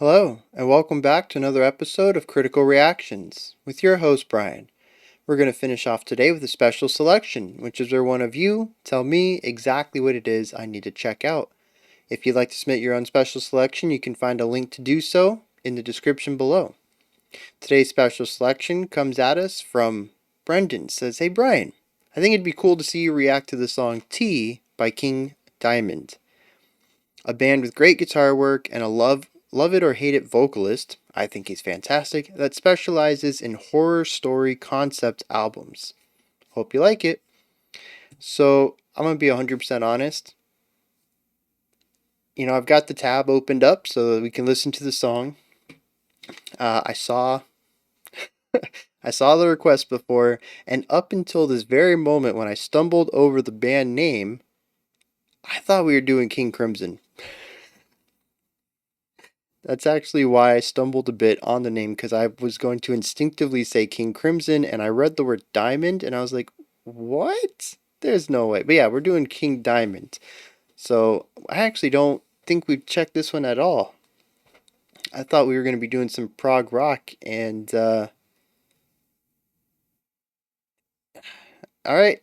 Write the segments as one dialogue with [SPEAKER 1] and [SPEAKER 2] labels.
[SPEAKER 1] Hello, and welcome back to another episode of Critical Reactions with your host, Bryan. We're going to finish off today with a special selection, which is where one of you tell me exactly what it is I need to check out. If you'd like to submit your own special selection, you can find a link to do so in the description below. Today's special selection comes at us from Brendan. Says, "Hey Bryan, I think it'd be cool to see you react to the song T by King Diamond. A band with great guitar work and a love it or hate it vocalist, I think he's fantastic, that specializes in horror story concept albums. Hope you like it." So, I'm going to be 100% honest. I've got the tab opened up so that we can listen to the song. I saw I saw the request before, and up until this very moment when I stumbled over the band name, I thought we were doing King Crimson. That's actually why I stumbled a bit on the name, because I was going to instinctively say King Crimson, and I read the word diamond, and I was like, what? There's no way. But yeah, we're doing King Diamond. So I actually don't think we've checked this one at all. I thought we were going to be doing some prog rock, and alright.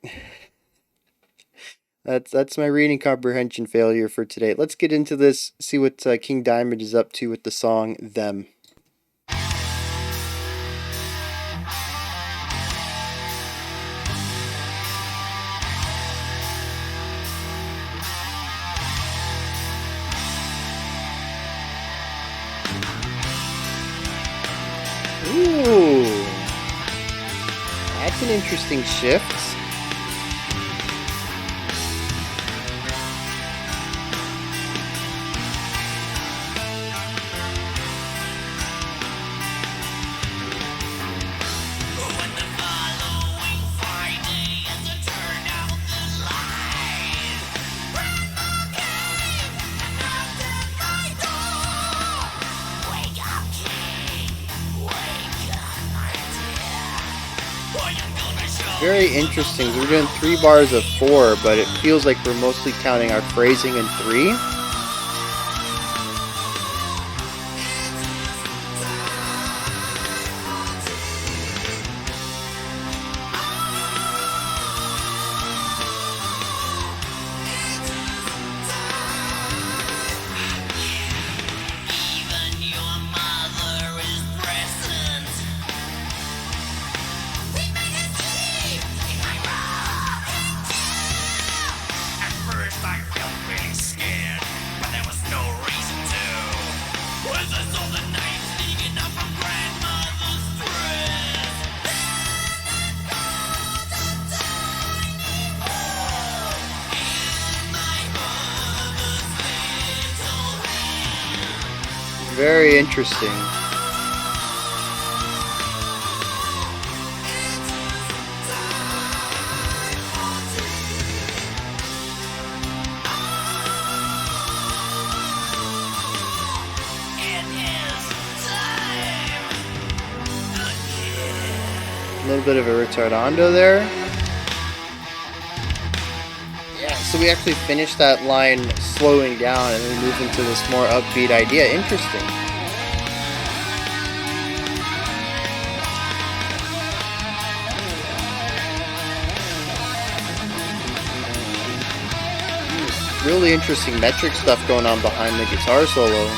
[SPEAKER 1] That's my reading comprehension failure for today. Let's get into this, see what King Diamond is up to with the song Them. Ooh, that's an interesting shift. Very interesting. We're doing 3 bars of 4, but it feels like we're mostly counting our phrasing in 3. Very interesting. A little bit of a retardando there. Yeah, so we actually finished that line slowing down and then move into this more upbeat idea. Interesting. Really interesting metric stuff going on behind the guitar solo.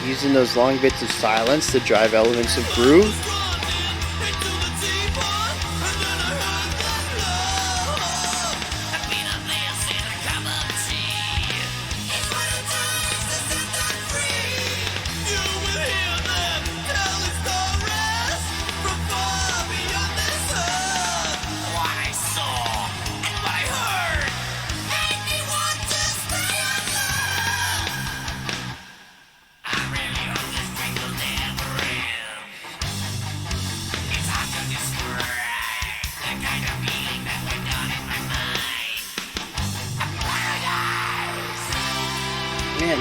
[SPEAKER 1] Using those long bits of silence to drive elements of groove.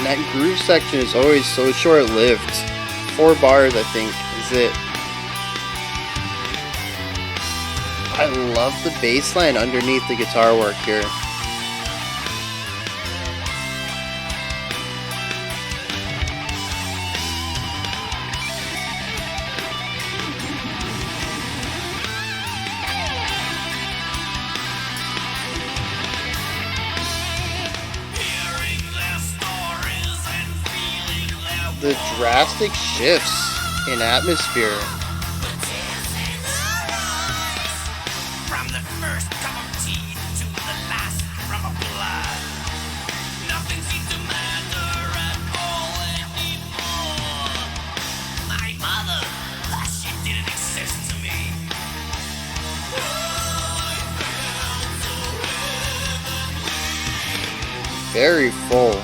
[SPEAKER 1] And that groove section is always so short-lived. 4 bars, I think, is it. I love the bass line underneath the guitar work here. The drastic shifts in atmosphere.
[SPEAKER 2] From the first cup of tea to the last drop of blood, nothing seems to matter at all anymore. My mother, she didn't exist to me.
[SPEAKER 1] Very full.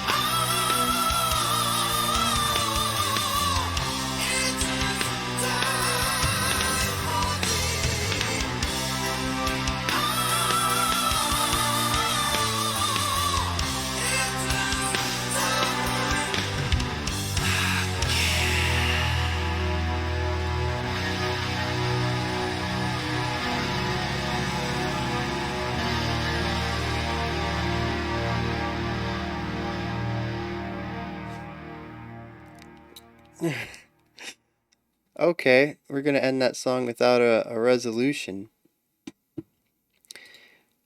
[SPEAKER 1] Okay, we're gonna end that song without a resolution.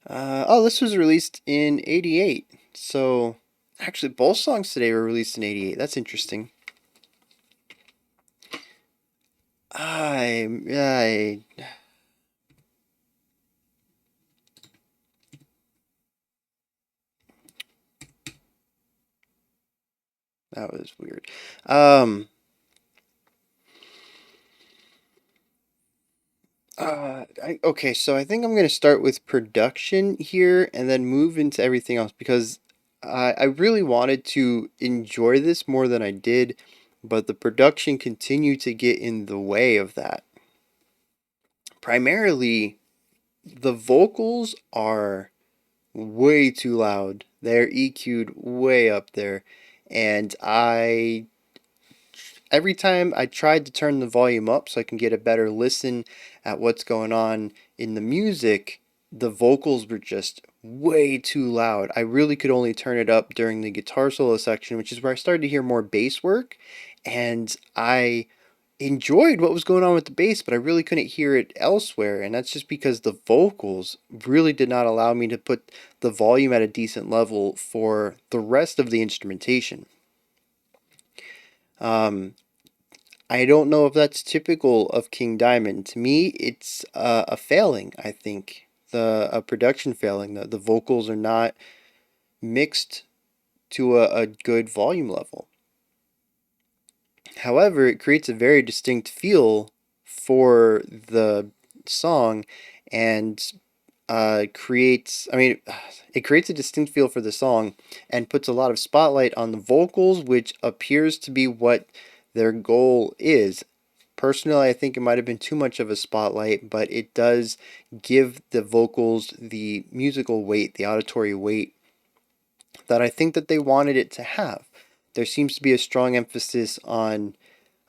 [SPEAKER 1] Oh, this was released in '88. So, actually, both songs today were released in '88. That's interesting. I that was weird. Okay, so I think I'm gonna start with production here and then move into everything else because I really wanted to enjoy this more than I did, but the production continued to get in the way of that. Primarily, the vocals are way too loud. They're EQ'd way up there, and every time I tried to turn the volume up so I can get a better listen at what's going on in the music, the vocals were just way too loud. I really could only turn it up during the guitar solo section, which is where I started to hear more bass work, and I enjoyed what was going on with the bass, but I really couldn't hear it elsewhere, and that's just because the vocals really did not allow me to put the volume at a decent level for the rest of the instrumentation. Um, I don't know if that's typical of King Diamond. To me, it's a failing, I think. A production failing. The vocals are not mixed to a good volume level. However, it creates a very distinct feel for the song and it creates a distinct feel for the song and puts a lot of spotlight on the vocals, which appears to be what their goal is. Personally, I think it might have been too much of a spotlight, but it does give the vocals the musical weight, the auditory weight that I think that they wanted it to have. There seems to be a strong emphasis on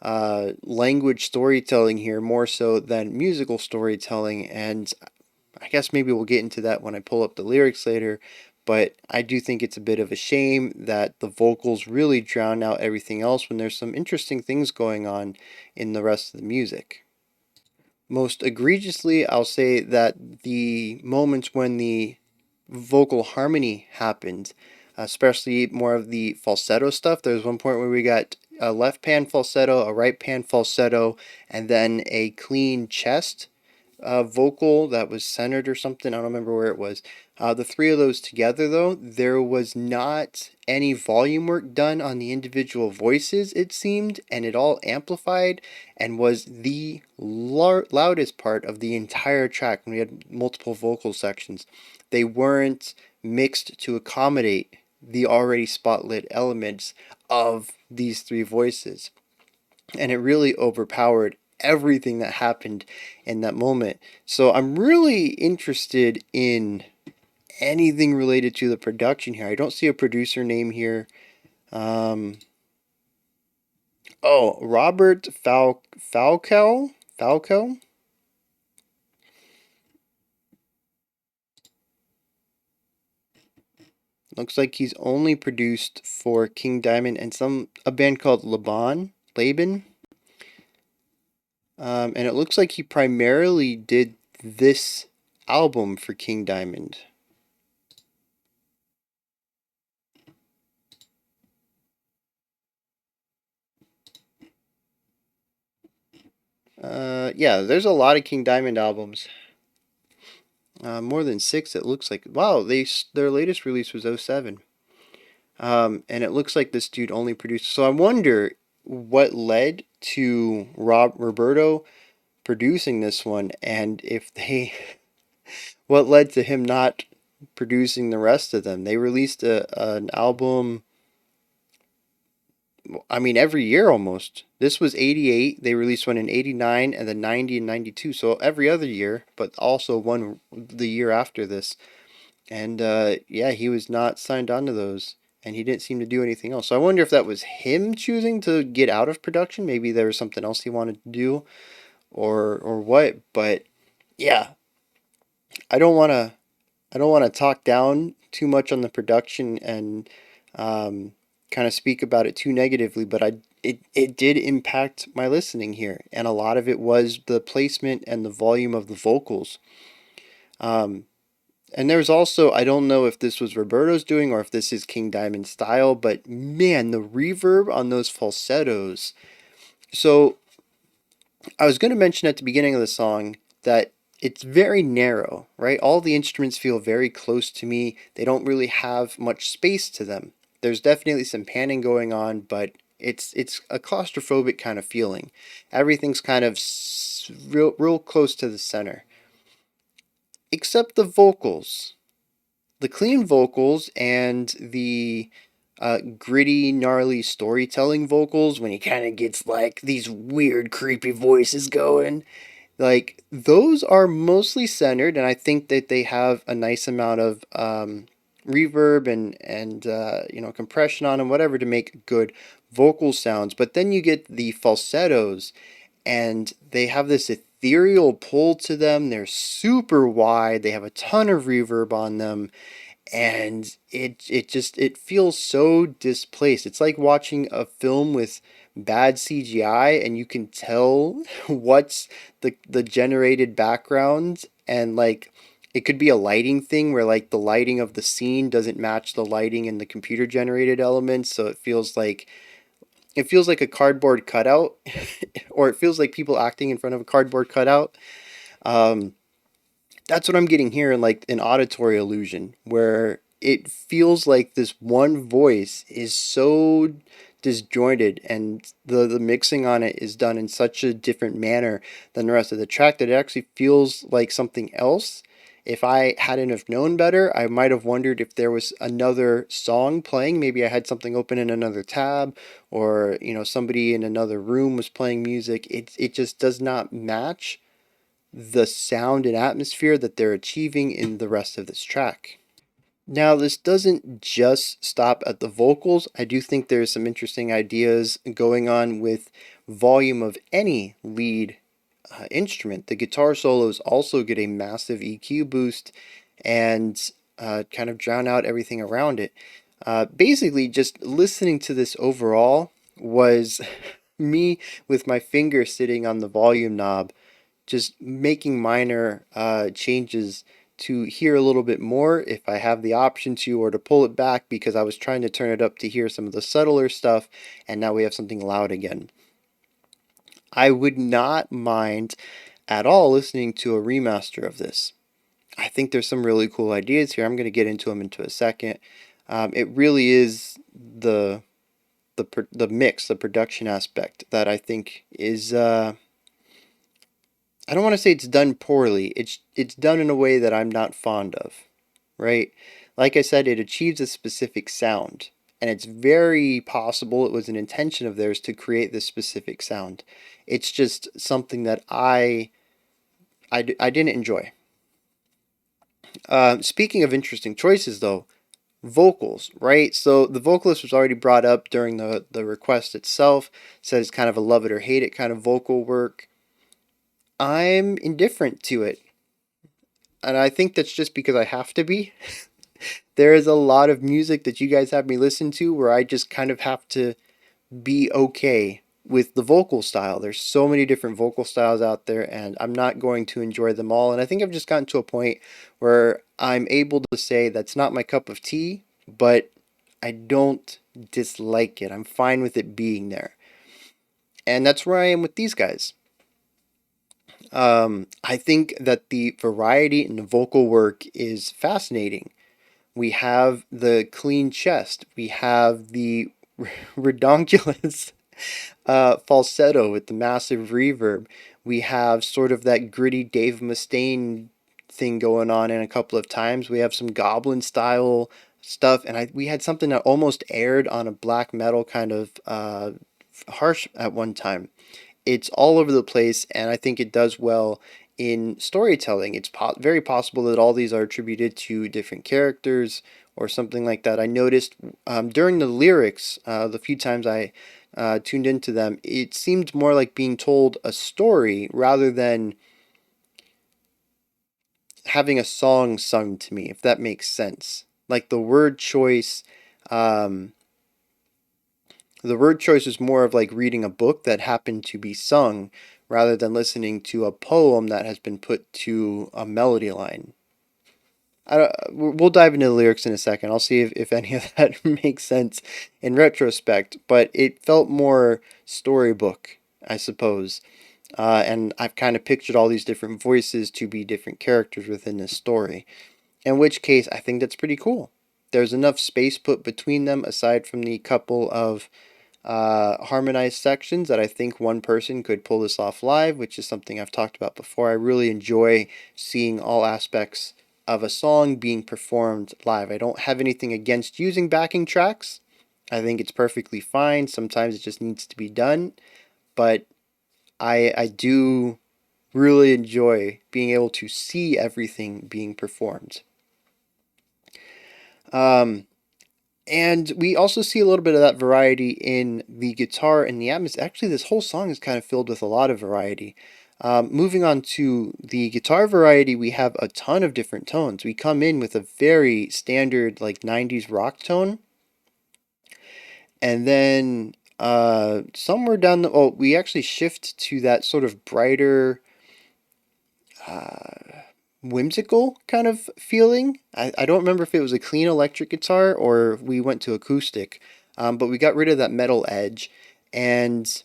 [SPEAKER 1] language storytelling here more so than musical storytelling, and I guess maybe we'll get into that when I pull up the lyrics later, but I do think it's a bit of a shame that the vocals really drown out everything else when there's some interesting things going on in the rest of the music. Most egregiously, I'll say that the moments when the vocal harmony happened, especially more of the falsetto stuff. There was one point where we got a left pan falsetto, a right pan falsetto, and then a clean chest vocal that was centered or something. I don't remember where it was. The three of those together, though, there was not any volume work done on the individual voices, it seemed, and it all amplified and was the loudest part of the entire track when we had multiple vocal sections. They weren't mixed to accommodate the already spotlit elements of these three voices. And it really overpowered everything that happened in that moment. So I'm really interested in anything related to the production here. I don't see a producer name here. Um, oh, Robert Falco. Looks like he's only produced for King Diamond and a band called Laban. And it looks like he primarily did this album for King Diamond. Yeah, there's a lot of King Diamond albums. More than six, it looks like. Wow, their latest release was '07. And it looks like this dude only produced. So I wonder what led to Roberto producing this one, and if they, what led to him not producing the rest of them. They released an album. I mean, every year almost. This was '88. They released one in '89, and then '90 and '92. So every other year, but also one the year after this. And yeah, he was not signed on to those, and he didn't seem to do anything else. So I wonder if that was him choosing to get out of production. Maybe there was something else he wanted to do, or what. But yeah, I don't want to I don't want to talk down too much on the production and um, kind of speak about it too negatively, but it did impact my listening here, and a lot of it was the placement and the volume of the vocals. Um, And there's also, I don't know if this was Roberto's doing or if this is King Diamond style, but man, the reverb on those falsettos. So I was going to mention at the beginning of the song that it's very narrow, right? All the instruments feel very close to me. They don't really have much space to them. There's definitely some panning going on, but it's a claustrophobic kind of feeling. Everything's kind of real close to the center, except the vocals. The clean vocals and the gritty, gnarly storytelling vocals when he kind of gets like these weird, creepy voices going. Like those are mostly centered, and I think that they have a nice amount of reverb and compression on them, whatever, to make good vocal sounds. But then you get the falsettos, and they have this ethereal pull to them. They're super wide. They have a ton of reverb on them, and it feels so displaced. It's like watching a film with bad CGI, and you can tell what's the generated background, and like it could be a lighting thing where like the lighting of the scene doesn't match the lighting in the computer generated elements, so it feels like a cardboard cutout or it feels like people acting in front of a cardboard cutout. um that's what I'm getting here in like an auditory illusion where it feels like this one voice is so disjointed, and the mixing on it is done in such a different manner than the rest of the track that it actually feels like something else. If I hadn't have known better, I might have wondered if there was another song playing. Maybe I had something open in another tab, or somebody in another room was playing music. It just does not match the sound and atmosphere that they're achieving in the rest of this track. Now, this doesn't just stop at the vocals. I do think there's some interesting ideas going on with volume of any lead instrument. The guitar solos also get a massive EQ boost and kind of drown out everything around it. Basically, just listening to this overall was me with my finger sitting on the volume knob, just making minor changes to hear a little bit more if I have the option to, or to pull it back because I was trying to turn it up to hear some of the subtler stuff, and now we have something loud again. I would not mind at all listening to a remaster of this. I think there's some really cool ideas here. I'm going to get into them into a second. It really is the mix, the production aspect that I think is I don't want to say it's done poorly. It's done in a way that I'm not fond of, right? Like I said, it achieves a specific sound, and it's very possible it was an intention of theirs to create this specific sound. It's just something that I didn't enjoy. Speaking of interesting choices, though, vocals, right? So the vocalist was already brought up during the request itself, said it's kind of a love it or hate it kind of vocal work. I'm indifferent to it. And I think that's just because I have to be. There is a lot of music that you guys have me listen to where I just kind of have to be okay with the vocal style. There's so many different vocal styles out there, and I'm not going to enjoy them all. And I think I've just gotten to a point where I'm able to say that's not my cup of tea, but I don't dislike it. I'm fine with it being there. And that's where I am with these guys. I think that the variety in the vocal work is fascinating. We have the clean chest. We have the redonkulous falsetto with the massive reverb. We have sort of that gritty Dave Mustaine thing going on in a couple of times. We have some goblin style stuff, and we had something that almost aired on a black metal kind of harsh at one time. It's all over the place, and I think it does well in storytelling. It's very possible that all these are attributed to different characters or something like that. I noticed during the lyrics, the few times I tuned into them, it seemed more like being told a story rather than having a song sung to me, if that makes sense. Like um, the word choice is more of like reading a book that happened to be sung rather than listening to a poem that has been put to a melody line. We'll dive into the lyrics in a second. I'll see if any of that makes sense in retrospect, but it felt more storybook, I suppose. And I've kind of pictured all these different voices to be different characters within this story. In which case, I think that's pretty cool. There's enough space put between them, aside from the couple of harmonized sections, that I think one person could pull this off live, which is something I've talked about before. I really enjoy seeing all aspects of a song being performed live. I don't have anything against using backing tracks. I think it's perfectly fine. Sometimes it just needs to be done, but I do really enjoy being able to see everything being performed. Um, And we also see a little bit of that variety in the guitar and the atmosphere. Actually, this whole song is kind of filled with a lot of variety. Moving on to the guitar variety, we have a ton of different tones. We come in with a very standard, like 90s rock tone. And then somewhere down we actually shift to that sort of brighter, uh, whimsical kind of feeling. I don't remember if it was a clean electric guitar or if we went to acoustic, but we got rid of that metal edge. And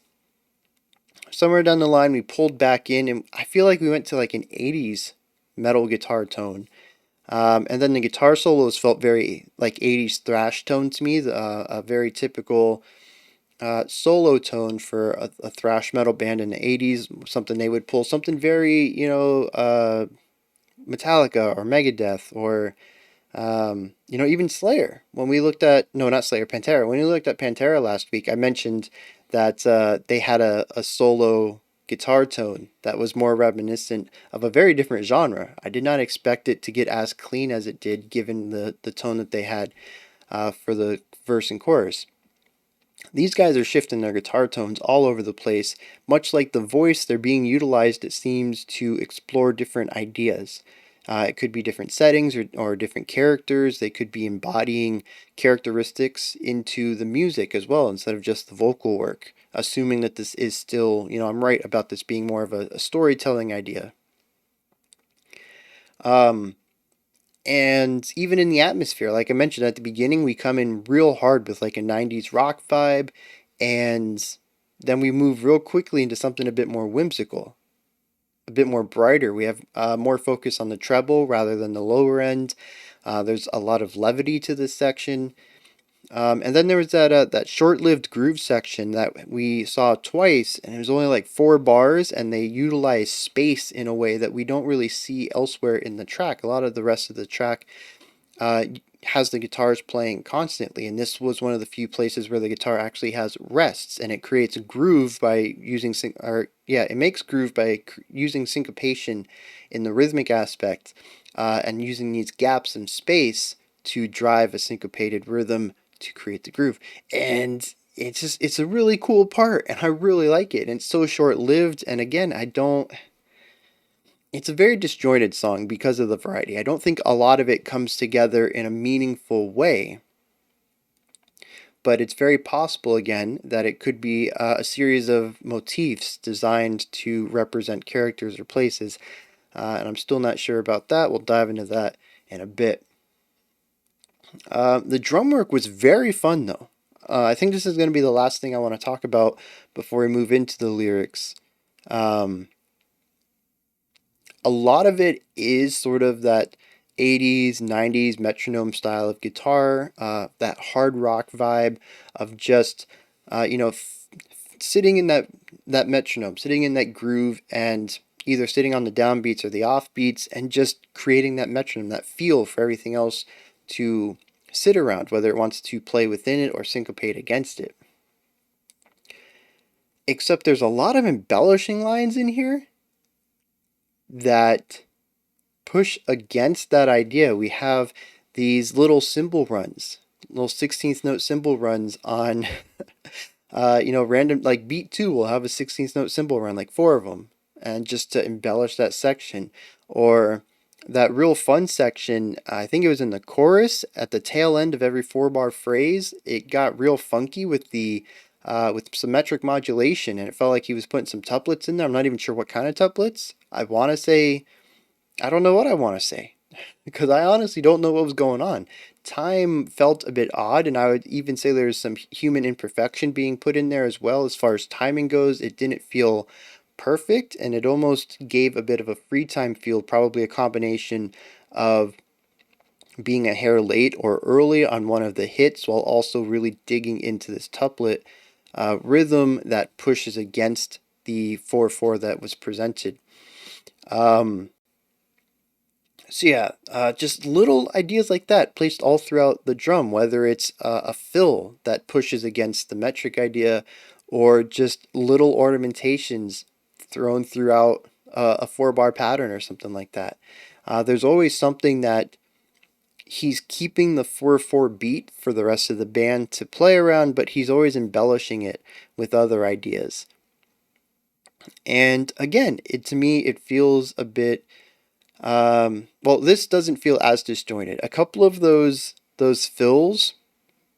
[SPEAKER 1] somewhere down the line, we pulled back in, and I feel like we went to like an 80s metal guitar tone. And then the guitar solos felt very like 80s thrash tone to me, a very typical solo tone for a thrash metal band in the 80s, something they would pull, something very, Metallica or Megadeth or even Slayer. When we looked at no, not Slayer, Pantera. When we looked at Pantera last week, I mentioned that they had a solo guitar tone that was more reminiscent of a very different genre. I did not expect it to get as clean as it did, given the tone that they had for the verse and chorus. These guys are shifting their guitar tones all over the place. Much like the voice, they're being utilized, it seems, to explore different ideas. It could be different settings or different characters. They could be embodying characteristics into the music as well, instead of just the vocal work. Assuming that this is still, I'm right about this being more of a storytelling idea. Um, and even in the atmosphere, like I mentioned at the beginning, we come in real hard with like a 90s rock vibe, and then we move real quickly into something a bit more whimsical, a bit more brighter. We have more focus on the treble rather than the lower end. There's a lot of levity to this section. And then there was that short-lived groove section that we saw twice, and it was only like 4 bars, and they utilized space in a way that we don't really see elsewhere in the track. A lot of the rest of the track uh, has the guitars playing constantly, and this was one of the few places where the guitar actually has rests, and it creates a groove by using it makes groove by using syncopation in the rhythmic aspect, and using these gaps in space to drive a syncopated rhythm to create the groove. And it's a really cool part, and I really like it. And it's so short-lived, and again, I don't it's a very disjointed song because of the variety. I don't think a lot of it comes together in a meaningful way, but it's very possible, again, that it could be a series of motifs designed to represent characters or places, and I'm still not sure about that. We'll dive into that in a bit. The drum work was very fun, though. I think this is going to be the last thing I want to talk about before we move into the lyrics. Um, a lot of it is sort of that 80s, 90s metronome style of guitar, that hard rock vibe of just, sitting in that metronome, sitting in that groove, and either sitting on the downbeats or the offbeats, and just creating that metronome, that feel for everything else to sit around, whether it wants to play within it or syncopate against it. Except there's a lot of embellishing lines in here that push against that idea. We have these little cymbal runs, little 16th note cymbal runs on, random, like beat 2 will have a 16th note cymbal run, like 4 of them, and just to embellish that section. Or that real fun section, I think it was in the chorus at the tail end of every 4-bar phrase, it got real funky with the with symmetric modulation, and it felt like he was putting some tuplets in there. I'm not even sure what kind of tuplets. I don't know what I want to say because I honestly don't know what was going on. Time felt a bit odd, and I would even say there's some human imperfection being put in there as well. As far as timing goes, it didn't feel perfect, and it almost gave a bit of a free time feel, probably a combination of being a hair late or early on one of the hits while also really digging into this tuplet rhythm that pushes against the 4/4 that was presented. Um, So yeah, just little ideas like that placed all throughout the drum, whether it's a fill that pushes against the metric idea, or just little ornamentations thrown throughout a 4-bar pattern or something like that. There's always something that he's keeping the 4/4 beat for the rest of the band to play around, but he's always embellishing it with other ideas. And again, to me, it feels a bit well, this doesn't feel as disjointed. A couple of those fills,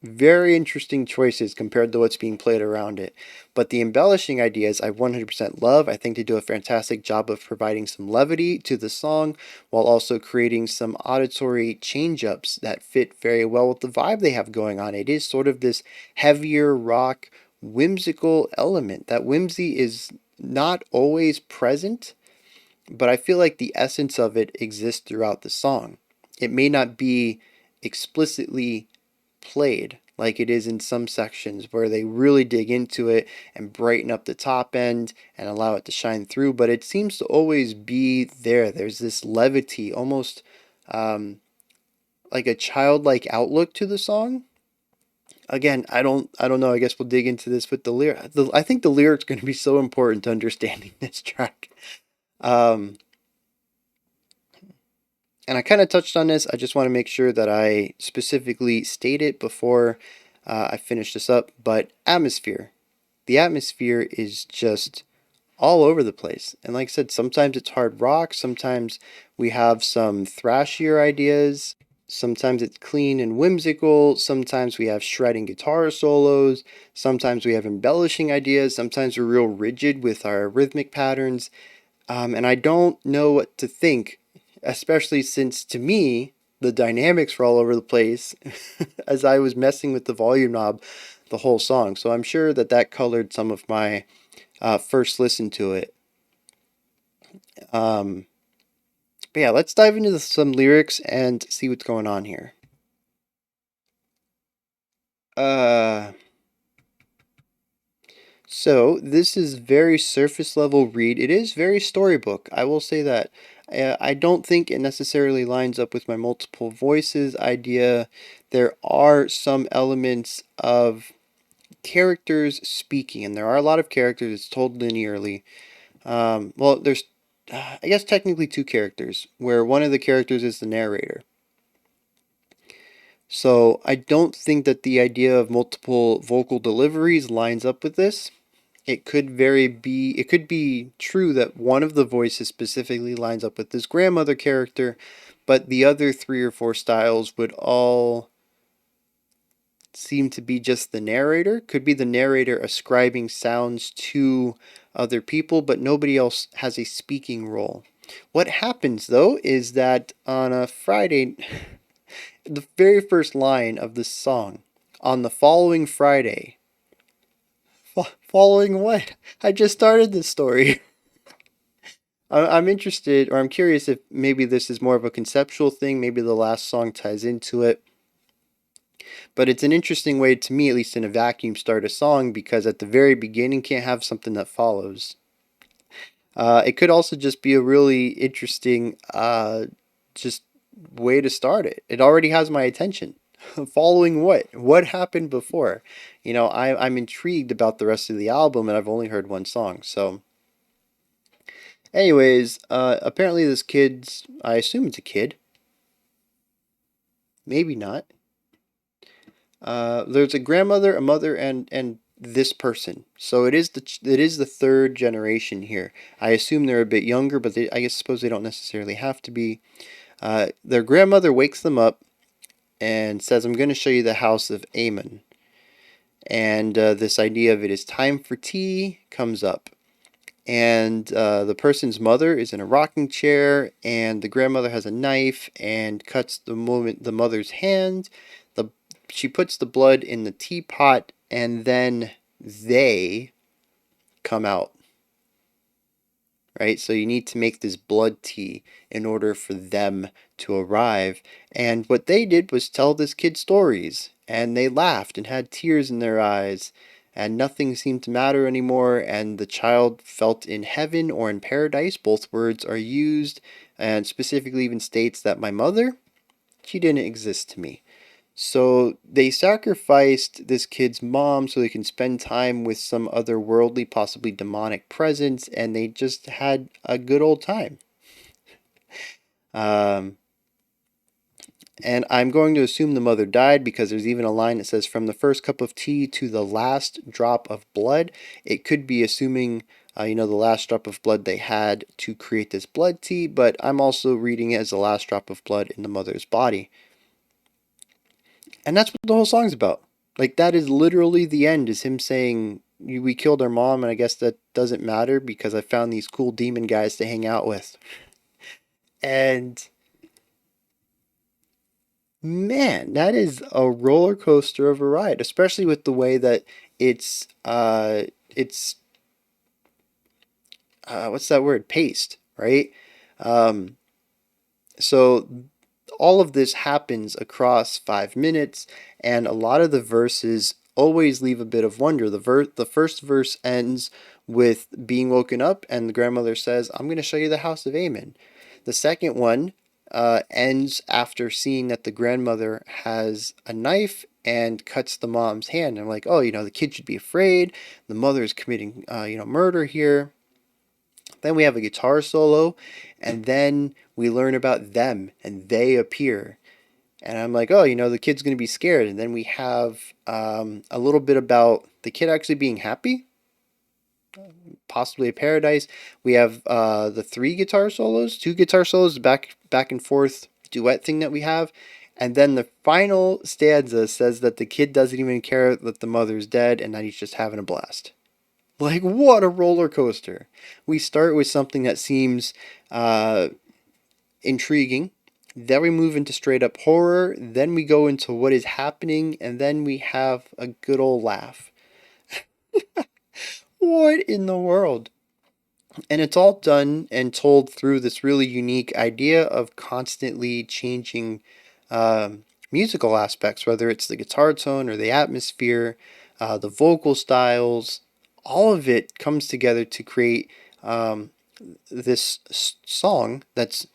[SPEAKER 1] very interesting choices compared to what's being played around it. But the embellishing ideas I 100% love. I think they do a fantastic job of providing some levity to the song while also creating some auditory change-ups that fit very well with the vibe they have going on. It is sort of this heavier rock, whimsical element. That whimsy is not always present, but I feel like the essence of it exists throughout the song. It may not be explicitly played like it is in some sections where they really dig into it and brighten up the top end and allow it to shine through, but it seems to always be there. There's this levity, almost like a childlike outlook to the song. Again, I don't know. I guess we'll dig into this with the lyric. I think the lyric's going to be so important to understanding this track. Um, And I kind of touched on this. I just want to make sure that I specifically state it before I finish this up. But atmosphere. The atmosphere is just all over the place. And like I said, sometimes it's hard rock. Sometimes we have some thrashier ideas. Sometimes it's clean and whimsical. Sometimes we have shredding guitar solos. Sometimes we have embellishing ideas. Sometimes we're real rigid with our rhythmic patterns. And I don't know what to think, especially since to me, the dynamics were all over the place as I was messing with the volume knob the whole song. So I'm sure that that colored some of my first listen to it. Um, but yeah, let's dive into some lyrics and see what's going on here. Uh, So this is very surface level read. It is very storybook. I will say that. I don't think it necessarily lines up with my multiple voices idea. There are some elements of characters speaking, and there are a lot of characters. It's told linearly. Well, there's, I guess, technically two characters, where one of the characters is the narrator. So I don't think that the idea of multiple vocal deliveries lines up with this. It could be true that one of the voices specifically lines up with this grandmother character, but the other three or four styles would all seem to be just the narrator. Could be the narrator ascribing sounds to other people, but nobody else has a speaking role. What happens though is that on a Friday, the very first line of this song, on the following Friday, following what? I just started this story. I'm interested, or I'm curious if maybe this is more of a conceptual thing. Maybe the last song ties into it. But it's an interesting way, to me at least, in a vacuum, start a song because at the very beginning can't have something that follows. It could also just be a really interesting, just way to start it. It already has my attention. Following what? What happened before? I'm intrigued about the rest of the album, and I've only heard one song. So, anyways, apparently this kid's, I assume it's a kid, maybe not. There's a grandmother, a mother, and this person. So it is the third generation here. I assume they're a bit younger, but I guess suppose they don't necessarily have to be. Their grandmother wakes them up and says, "I'm going to show you the house of Ammon." And this idea of it is time for tea comes up. And the person's mother is in a rocking chair, and the grandmother has a knife and cuts the mother's hand. The She puts the blood in the teapot, and then they come out. Right? So you need to make this blood tea in order for them to arrive. And what they did was tell this kid stories, and they laughed and had tears in their eyes, and nothing seemed to matter anymore, and the child felt in heaven or in paradise. Both words are used, and specifically even states that my mother, she didn't exist to me. So they sacrificed this kid's mom so they can spend time with some other worldly, possibly demonic presence, and they just had a good old time. Um, and I'm going to assume the mother died because there's even a line that says, "From the first cup of tea to the last drop of blood." It could be assuming, the last drop of blood they had to create this blood tea, but I'm also reading it as the last drop of blood in the mother's body. And that's what the whole song's about. Like, that is literally the end, is him saying, "We killed our mom, and I guess that doesn't matter because I found these cool demon guys to hang out with." And man, that is a roller coaster of a ride, especially with the way that it's what's that word? Paced, right? Um, so all of this happens across 5 minutes, and a lot of the verses always leave a bit of wonder. The first verse ends with being woken up, and the grandmother says, "I'm going to show you the house of Ammon." The second one ends after seeing that the grandmother has a knife and cuts the mom's hand. I'm like, oh, the kid should be afraid. The mother is committing, murder here. Then we have a guitar solo, and then we learn about them, and they appear. And I'm like, oh, the kid's going to be scared. And then we have a little bit about the kid actually being happy, possibly a paradise. We have the two guitar solos, back and forth duet thing that we have. And then the final stanza says that the kid doesn't even care that the mother's dead and that he's just having a blast. Like, what a roller coaster. We start with something that seems intriguing. Then we move into straight up horror. Then we go into what is happening. And then we have a good old laugh. What in the world? And it's all done and told through this really unique idea of constantly changing musical aspects, whether it's the guitar tone or the atmosphere, the vocal styles. All of it comes together to create this song that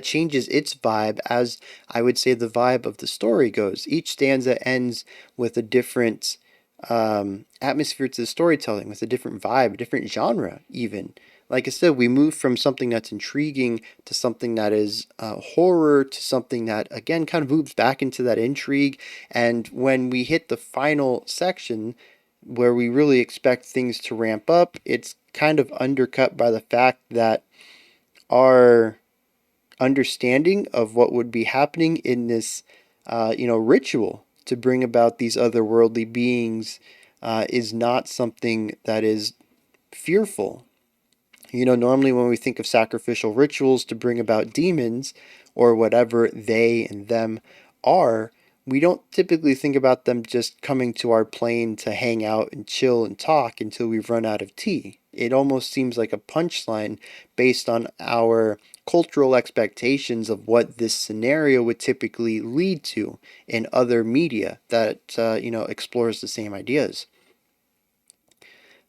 [SPEAKER 1] changes its vibe as I would say the vibe of the story goes. Each stanza ends with a different atmosphere to the storytelling with a different vibe, a different genre, even. Like I said, we move from something that's intriguing to something that is horror to something that, again, kind of moves back into that intrigue. And when we hit the final section where we really expect things to ramp up, it's kind of undercut by the fact that our understanding of what would be happening in this, ritual to bring about these otherworldly beings is not something that is fearful. Normally when we think of sacrificial rituals to bring about demons or whatever they and them are, we don't typically think about them just coming to our plane to hang out and chill and talk until we've run out of tea. It almost seems like a punchline based on our cultural expectations of what this scenario would typically lead to in other media that explores the same ideas.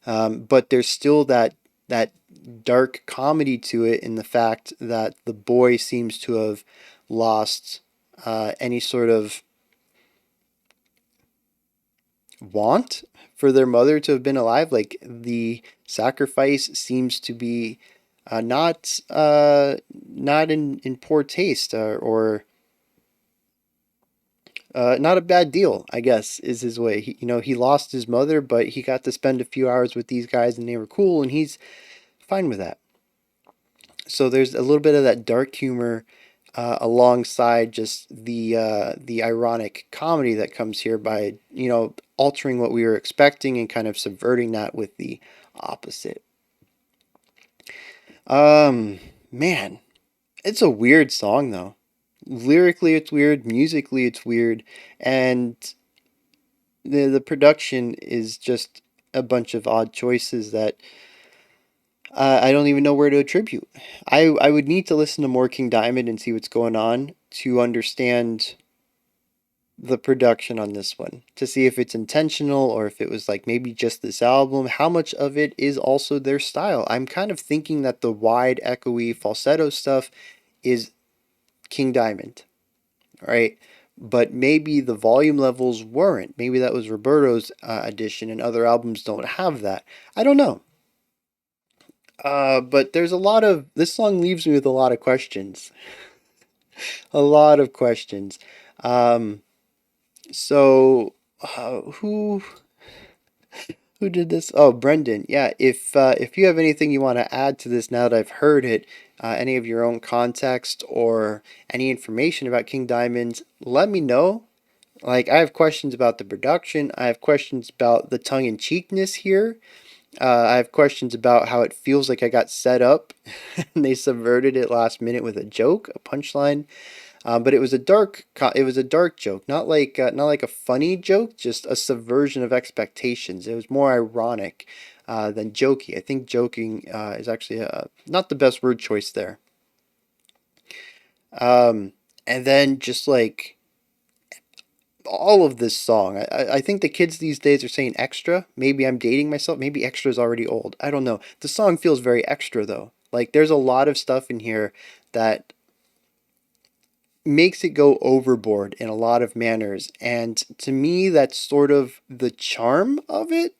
[SPEAKER 1] But there's still that dark comedy to it in the fact that the boy seems to have lost any sort of want for their mother to have been alive. Like the sacrifice seems to be not in poor taste or not a bad deal, I guess, is his way. He lost his mother, but he got to spend a few hours with these guys and they were cool, and he's fine with that. So there's a little bit of that dark humor alongside just the ironic comedy that comes here by altering what we were expecting and kind of subverting that with the opposite. Man, it's a weird song though. Lyrically, it's weird. Musically, it's weird, and the production is just a bunch of odd choices that I don't even know where to attribute. I would need to listen to more King Diamond and see what's going on to understand the production on this one, to see if it's intentional or if it was like maybe just this album. How much of it is also their style? I'm kind of thinking that the wide, echoey, falsetto stuff is King Diamond, right? But maybe the volume levels weren't. Maybe that was Roberto's addition and other albums don't have that. I don't know. But there's a lot of this song leaves me with a lot of questions. A lot of questions. Um, so who did this? Oh, Brendan. Yeah, if you have anything you want to add to this now that I've heard it, any of your own context or any information about King Diamonds, let me know. Like I have questions about the production. I have questions about the tongue in cheekness here. I have questions about how it feels like I got set up and they subverted it last minute with a joke, a punchline. But it was a dark joke, not like a funny joke, just a subversion of expectations. It was more ironic than jokey. I think joking is actually not the best word choice there. And then just like all of this song, I think the kids these days are saying extra. Maybe I'm dating myself. Maybe extra is already old. I don't know. The song feels very extra though. Like there's a lot of stuff in here that makes it go overboard in a lot of manners. And to me, that's sort of the charm of it.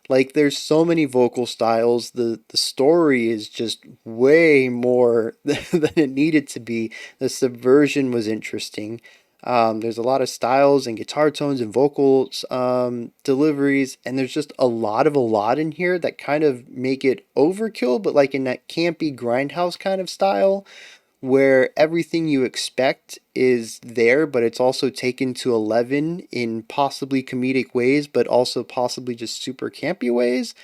[SPEAKER 1] Like there's so many vocal styles. The story is just way more than it needed to be. The subversion was interesting. There's a lot of styles and guitar tones and vocals deliveries, and there's just a lot in here that kind of make it overkill, but like in that campy grindhouse kind of style where everything you expect is there, but it's also taken to 11 in possibly comedic ways, but also possibly just super campy ways.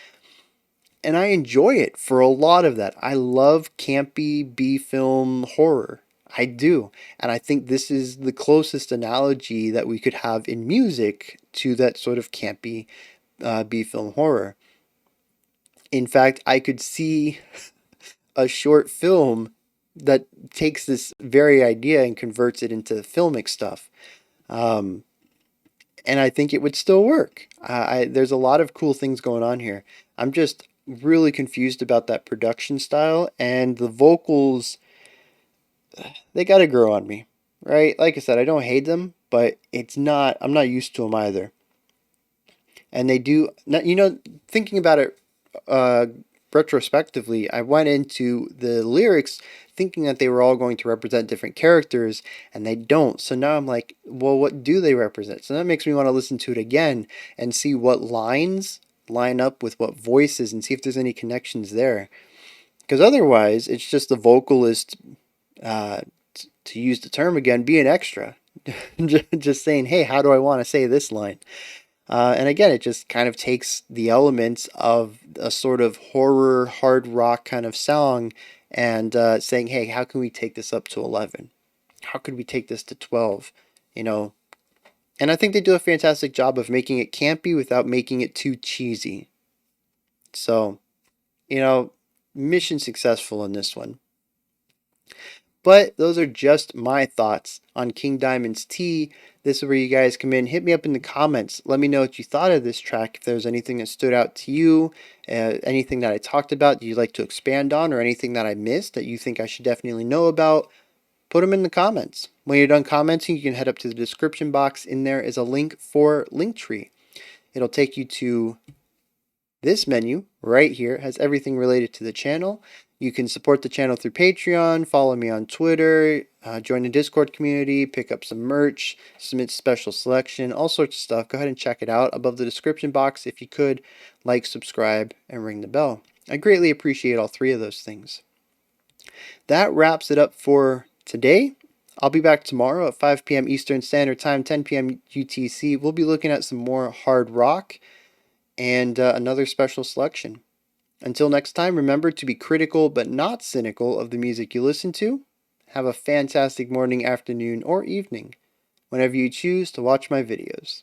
[SPEAKER 1] And I enjoy it for a lot of that. I love campy B film horror. I do. And I think this is the closest analogy that we could have in music to that sort of campy B film horror. In fact, I could see a short film that takes this very idea and converts it into filmic stuff. Um, and I think it would still work. There's a lot of cool things going on here. I'm just really confused about that production style and the vocals. They got to grow on me, right? Like I said, I don't hate them, but I'm not used to them either. And they do, thinking about it uh, retrospectively, I went into the lyrics thinking that they were all going to represent different characters, and they don't. So now I'm like, well, what do they represent? So that makes me want to listen to it again and see what lines line up with what voices and see if there's any connections there. Because otherwise, it's just the vocalist, uh, to use the term again, being extra. Just saying, hey, how do I want to say this line? And again, it just kind of takes the elements of a sort of horror, hard rock kind of song and saying, hey, how can we take this up to 11? How could we take this to 12? You know, and I think they do a fantastic job of making it campy without making it too cheesy. So, you know, mission successful in this one. But those are just my thoughts on King Diamond's T. This is where you guys come in. Hit me up in the comments. Let me know what you thought of this track. If there was anything that stood out to you, anything that I talked about that you'd like to expand on, or anything that I missed that you think I should definitely know about, put them in the comments. When you're done commenting, you can head up to the description box. In there is a link for Linktree. It'll take you to this menu right here. It has everything related to the channel. You can support the channel through Patreon, follow me on Twitter, join the Discord community, pick up some merch, submit special selection, all sorts of stuff. Go ahead and check it out above the description box. If you could, like, subscribe, and ring the bell. I greatly appreciate all three of those things. That wraps it up for today. I'll be back tomorrow at 5 p.m. Eastern Standard Time, 10 p.m. UTC. We'll be looking at some more hard rock and another special selection. Until next time, remember to be critical but not cynical of the music you listen to. Have a fantastic morning, afternoon, or evening whenever you choose to watch my videos.